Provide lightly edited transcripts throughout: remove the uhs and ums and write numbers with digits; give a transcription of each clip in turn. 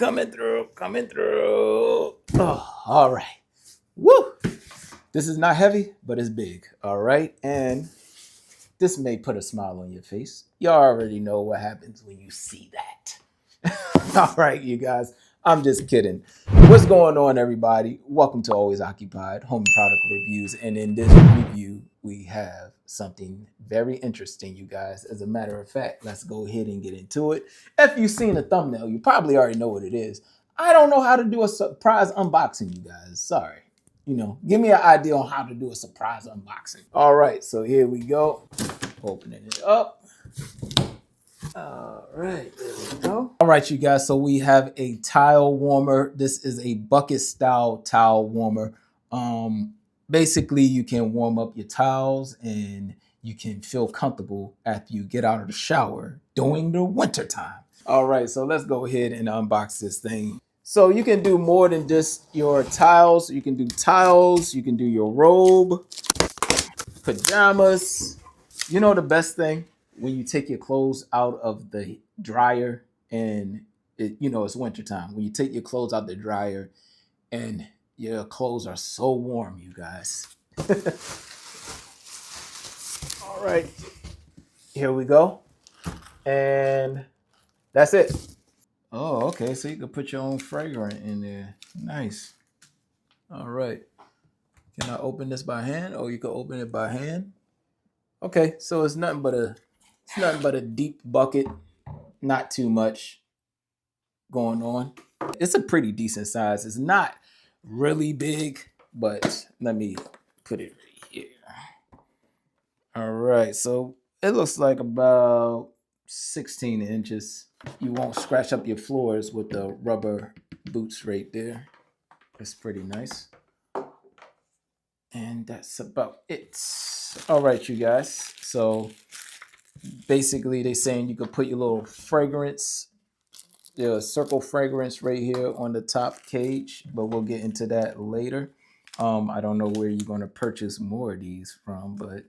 coming through, coming through. Oh, all right. Woo! This is not heavy, but it's big. All right. And this may put a smile on your face. You already know what happens when you see that. All right, you guys. I'm just kidding. What's going on, everybody? Welcome to Always Occupied Home Product Reviews. And in this review, we have something very interesting, you guys. As a matter of fact, let's go ahead and get into it. If you've seen the thumbnail, you probably already know what it is. I don't know how to do a surprise unboxing, you guys. Sorry. Give me an idea on how to do a surprise unboxing. All right, so here we go. Opening it up. All right, there we go. All right, you guys, so we have a tile warmer. This is a bucket style tile warmer. Basically, you can warm up your tiles and you can feel comfortable after you get out of the shower during the winter time. All right, so let's go ahead and unbox this thing. So you can do more than just your tiles. You can do tiles, you can do your robe, pajamas. You know the best thing? When you take your clothes out of the dryer and it's wintertime. When you take your clothes out the dryer and your clothes are so warm, you guys. All right, here we go. And that's it. Oh, okay. So you can put your own fragrance in there. Nice. All right. Can I open this by hand? Oh, you can open it by hand. Okay, so it's nothing but a deep bucket. Not too much going on. It's a pretty decent size. It's not really big, but let me put it right here. All right, so it looks like about 16 inches. You won't scratch up your floors with the rubber boots right there. It's pretty nice. And that's about it. All right, you guys. So basically they're saying you could put your little fragrance, the circle fragrance right here on the top cage, but we'll get into that later. I don't know where you're going to purchase more of these from, but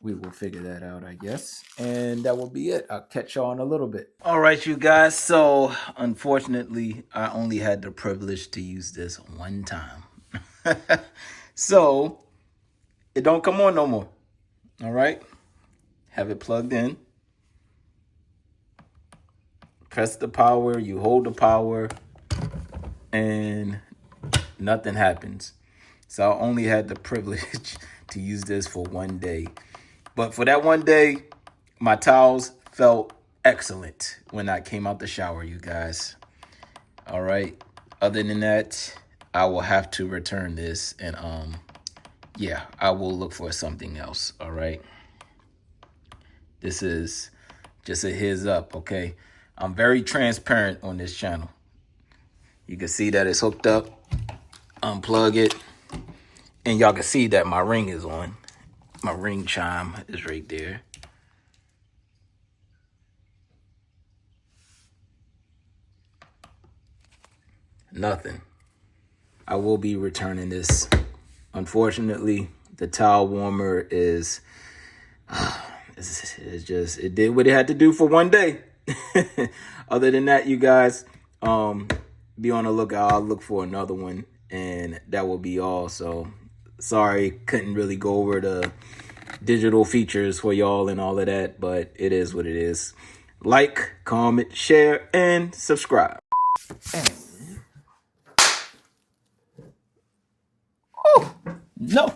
we will figure that out, I guess. And that will be it. I'll catch y'all in a little bit. All right, you guys. So unfortunately, I only had the privilege to use this one time. So it don't come on no more. All right. Have it plugged in. Press the power. You hold the power. And nothing happens. So I only had the privilege to use this for one day. But for that one day, my towels felt excellent when I came out the shower, you guys. All right. Other than that, I will have to return this and yeah, I will look for something else. All right. This is just a heads up, okay? I'm very transparent on this channel. You can see that it's hooked up. Unplug it. And y'all can see that my ring is on. My ring chime is right there. Nothing. I will be returning this. Unfortunately, the towel warmer is it did what it had to do for one day. Other than that, you guys, be on the lookout. I'll look for another one, and that will be all. So sorry, couldn't really go over the digital features for y'all and all of that, but it is what it is. Like, comment, share, and subscribe. Oh, no.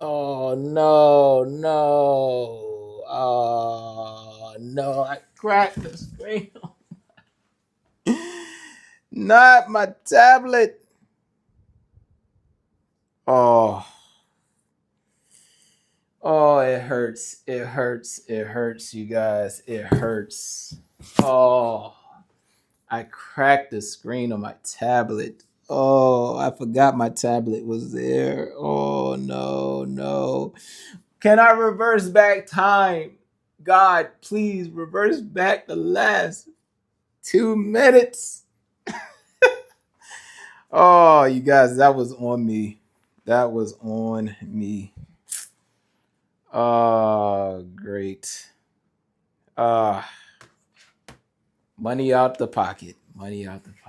Oh, no, no. Oh, no. I cracked the screen. Not my tablet. Oh. Oh, it hurts. It hurts. It hurts, you guys. It hurts. Oh. I cracked the screen on my tablet. Oh, I forgot my tablet was there. Oh, no, no. Can I reverse back time? God, please reverse back the last 2 minutes. Oh, you guys, that was on me. That was on me. Oh, great. Money out the pocket. Money out the pocket.